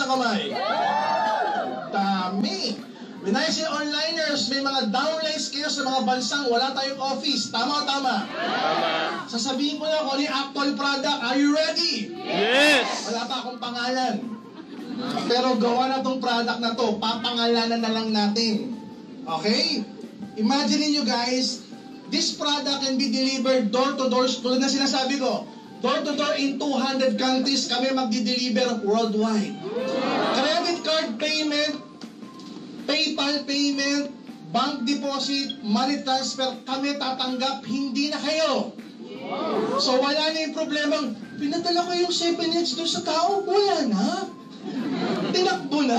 ng kamay. Dami. Binayas yung onliners, may mga downlines kayo sa mga bansang wala tayong office. Tama o tama? Tama. Sasabihin ko na kung ano yung actual product. Are you ready? Yes! Wala pa akong pangalan. Pero gawa na tong product na to, papangalanan na lang natin. Okay? Imagine nyo guys, this product can be delivered door to door. Tulad na sinasabi ko, door to door in 200 countries kami magdi-deliver worldwide. Credit card payment, PayPal payment, bank deposit, money transfer, kami tatanggap, hindi na kayo. So wala na yung problemang, pinadala ko yung 7 minutes doon sa tao, wala na. Tinakbo na.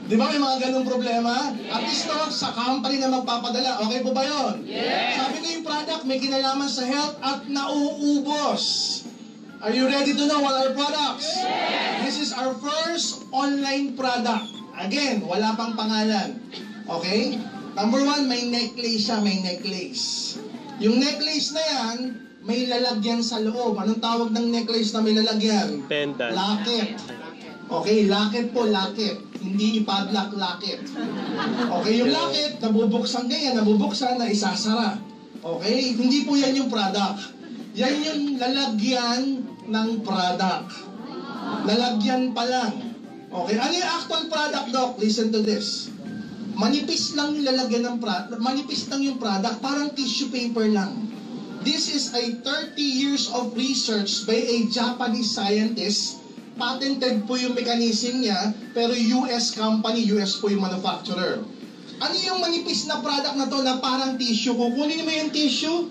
Di ba may mga ganung problema? At least no, sa company na magpapadala, okay po ba yun? Yes. Sabi ko yung product may kinalaman sa health at nauubos. Are you ready to know what our products? Yes. This is our first online product. Again, wala pang pangalan. Okay? Number 1, may necklace siya, may necklace. Yung necklace na yan, may lalagyan sa loob. Anong tawag ng necklace na may lalagyan? Pendant. Locket. Okay, locket po, locket. Hindi ipadlock, locket. Okay, yung locket, nabubuksan ganyan, nabubuksan na isasara. Okay? Hindi po yan yung product. Yan yung lalagyan ng product. Lalagyan pa lang. Okay, ano yung actual product, Doc? Listen to this. Manipis lang yung lalagyan ng product. Manipis lang yung product, parang tissue paper lang. This is a 30 years of research by a Japanese scientist. Patented po yung mechanism niya, pero US company, US po yung manufacturer. Ano yung manipis na product na to na parang tissue? Kukunin mo yung tissue,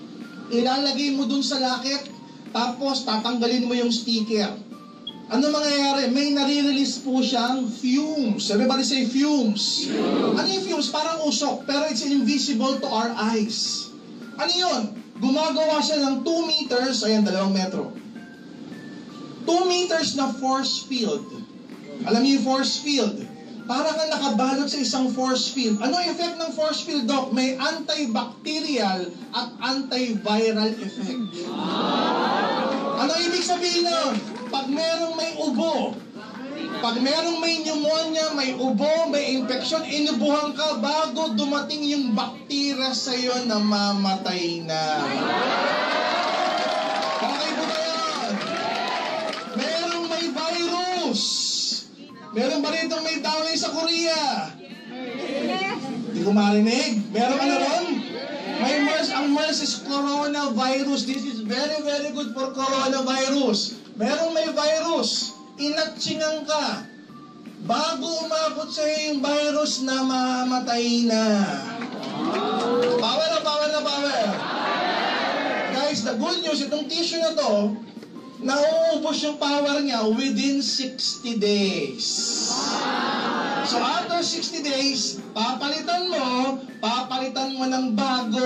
ilalagay mo dun sa locket, tapos tatanggalin mo yung sticker. Ano mangyayari? May nare-release po siyang fumes. Everybody say fumes. Ano yung fumes? Parang usok, pero it's invisible to our eyes. Ano yun? Gumagawa siya ng 2 meters, ayan, 2 metro. 2 meters na force field. Alam niyo yung force field? Para kang nakabalot sa isang force field. Ano yung effect ng force field, Doc? May antibacterial at antiviral effect. Ano ibig sabihin nun? Pag merong may ubo, pag merong may pneumonia, may ubo, may infection, inubuhan ka bago dumating yung bakterya sa'yo na mamatay na. Okay po ba yun? Merong may virus. Meron ba rito may downline sa Korea? Hindi ko marinig. Meron ka na ron? May MERS. Ang MERS is coronavirus. This is very, very good for coronavirus. Merong may virus. Inatsingan ka. Bago umabot sa'yo yung virus na mamatay na. Power na, power na, power. Guys, the good news, itong tissue na to, nauubos yung power niya within 60 days. So after 60 days, papalitan mo ng bago.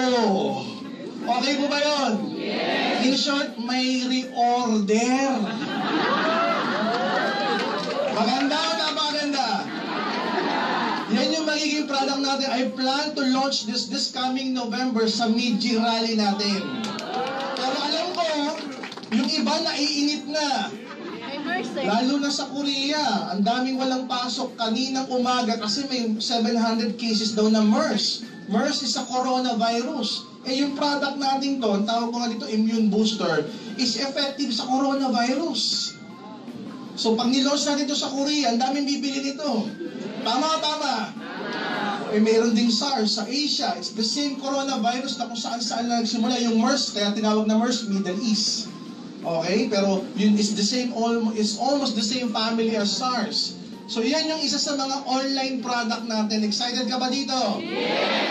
Okay po ba yun? Yes. In short, may reorder. Maganda o napakaganda? Yan yung magiging product natin. I plan to launch this coming November sa mid-G rally natin. Pero alam ko, yung iba naiinit na. Lalo na sa Korea, ang daming walang pasok kaninang umaga kasi may 700 cases daw na MERS. MERS is a coronavirus. Eh yung product natin to, ang tawag ko nga dito, immune booster, is effective sa coronavirus. So pag nilaunch natin ito sa Korea, ang daming bibili nito. Tama o tama? Eh mayroon ding SARS sa Asia. It's the same coronavirus na kung saan na nagsimula yung MERS, kaya tinawag na MERS, Middle East. Okay? Pero yun is the same, is almost the same family as SARS. So yan yung isa sa mga online product natin. Excited ka ba dito? Yes!